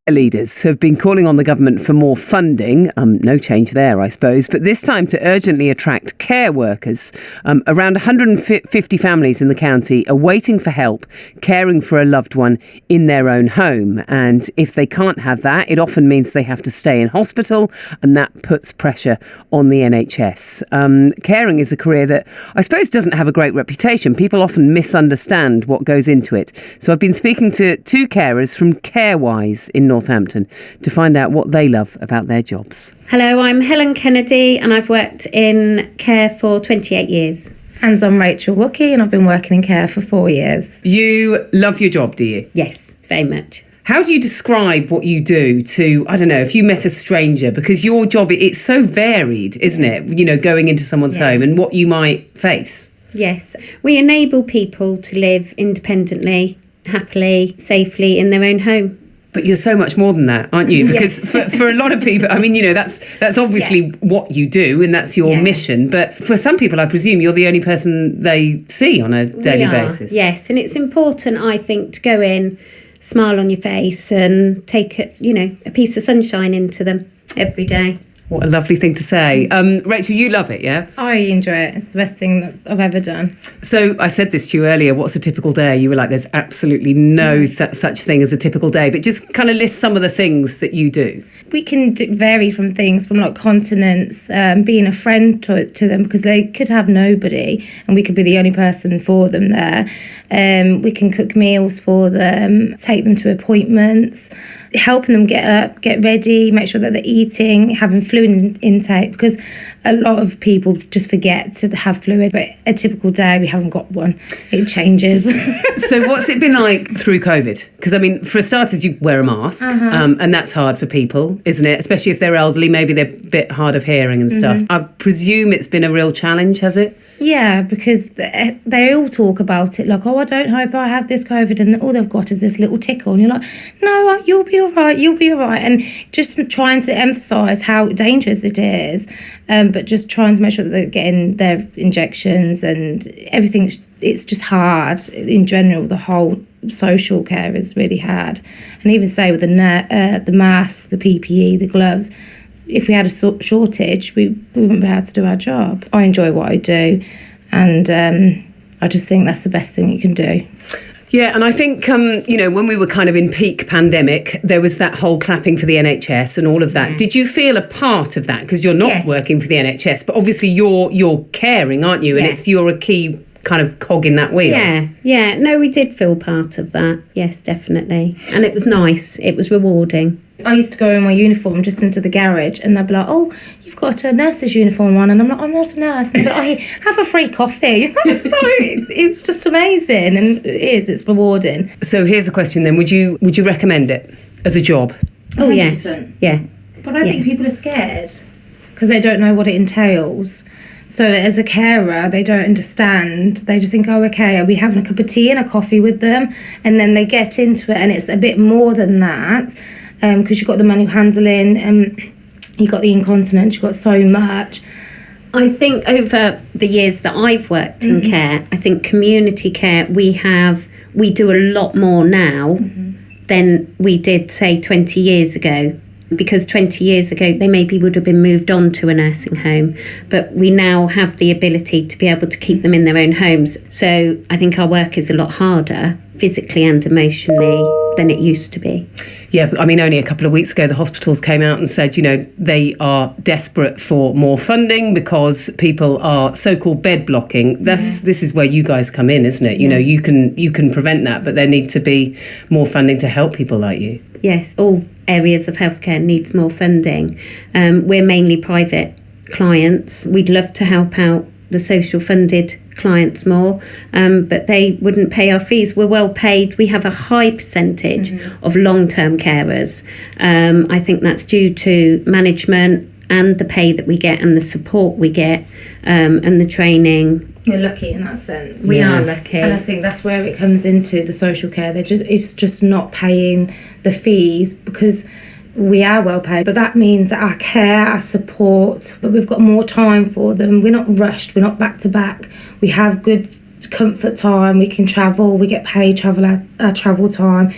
Leaders have been calling on the government for more funding. No change there, I suppose, but this time to urgently attract care workers. Around 150 families in the county are waiting for help caring for a loved one in their own home. And if they can't have that, it often means they have to stay in hospital, and that puts pressure on the NHS. Caring is a career that I suppose doesn't have a great reputation. People often misunderstand what goes into it. So I've been speaking to two carers from Carewise in Northampton to find out what they love about their jobs. Hello, I'm Helen Kennedy and I've worked in care for 28 years. And I'm Rachel Wookie and I've been working in care for 4 years. You love your job, do you? Yes, very much. How do you describe what you do to, I don't know, if you met a stranger? Because your job, it's so varied, isn't it? You know, going into someone's home and what you might face. Yes, we enable people to live independently, happily, safely in their own home. But you're so much more than that, aren't you? Because for a lot of people, I mean, you know, that's obviously what you do and that's your mission. But for some people, I presume you're the only person they see on a daily basis. Yes, and it's important, I think, to go in, smile on your face and take, a piece of sunshine into them every day. What a lovely thing to say. Rachel, you love it, yeah? I enjoy it. It's the best thing that I've ever done. So I said this to you earlier, what's a typical day? You were like, there's absolutely no such thing as a typical day. But just kind of list some of the things that you do. We can vary from things from like continence, being a friend to them because they could have nobody and we could be the only person for them there. We can cook meals for them, take them to appointments, helping them get up, get ready, make sure that they're eating, having fluid intake, because a lot of people just forget to have fluid, but a typical day we haven't got one. It changes. So what's it been like through COVID? Because I mean, for starters, you wear a mask, and that's hard for people, isn't it? Especially if they're elderly, maybe they're a bit hard of hearing and stuff. I presume it's been a real challenge, has it? Yeah, because they all talk about it like, oh, I don't hope I have this COVID, and all they've got is this little tickle, and you're like, no, you'll be all right, and just trying to emphasise how dangerous it is, but just trying to make sure that they're getting their injections and everything. It's just hard in general. The whole social care is really hard, and even say with the mask, the PPE, the gloves. If we had a shortage, we wouldn't be able to do our job. I enjoy what I do, and I just think that's the best thing you can do. Yeah, and I think, when we were kind of in peak pandemic, there was that whole clapping for the NHS and all of that. Yeah. Did you feel a part of that? Because you're not working for the NHS, but obviously you're caring, aren't you? And you're a key kind of cog in that wheel. Yeah. No, we did feel part of that. Yes, definitely. And it was nice. It was rewarding. I used to go in my uniform just into the garage and they'd be like, oh, you've got a nurse's uniform on. And I'm like, I'm not a nurse. And they'd be like, oh, have a free coffee. So it was just amazing. And it's rewarding. So here's a question then. Would you recommend it as a job? Oh, 100%. Yes. Yeah. But I think people are scared because they don't know what it entails. So as a carer, they don't understand. They just think, oh, okay, are we having a cup of tea and a coffee with them? And then they get into it and it's a bit more than that. Because you've got the manual handling, you've got the incontinence, you've got so much. I think over the years that I've worked in care, I think community care, we do a lot more now than we did, say, 20 years ago. Because 20 years ago, they maybe would have been moved on to a nursing home. But we now have the ability to be able to keep them in their own homes. So I think our work is a lot harder, physically and emotionally, than it used to be. Yeah, I mean, only a couple of weeks ago, the hospitals came out and said, they are desperate for more funding because people are so-called bed blocking. This is where you guys come in, isn't it? You can prevent that, but there need to be more funding to help people like you. Yes, all areas of healthcare needs more funding. We're mainly private clients. We'd love to help out the social funded clients more, but they wouldn't pay our fees. We're well paid. We have a high percentage of long-term carers. I think that's due to management and the pay that we get and the support we get and the training. You're lucky in that sense. We are lucky. And I think that's where it comes into the social care. It's just not paying the fees because we are well paid, but that means that our care, our support, but we've got more time for them. We're not rushed, we're not back to back. We have good comfort time, we can travel, we get paid our travel time.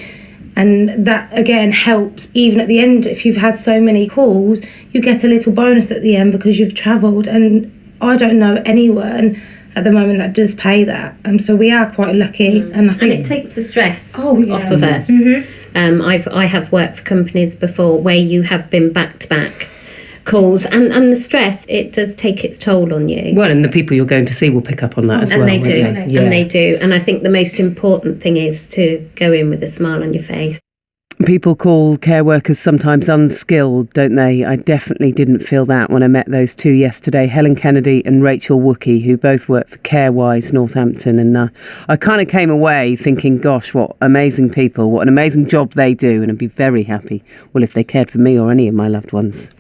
And that again helps. Even at the end, if you've had so many calls, you get a little bonus at the end because you've travelled. And I don't know anyone at the moment that does pay that. So we are quite lucky. And I think it takes the stress yeah. off of us. I have worked for companies before where you have been back-to-back calls, and the stress, it does take its toll on you. Well, and the people you're going to see will pick up on that as well. And they do, Yeah. and they do. And I think the most important thing is to go in with a smile on your face. People call care workers sometimes unskilled, don't they? I definitely didn't feel that when I met those two yesterday, Helen Kennedy and Rachel Wookey, who both work for Carewise Northampton. And I kind of came away thinking, gosh, what amazing people, what an amazing job they do. And I'd be very happy, well, if they cared for me or any of my loved ones.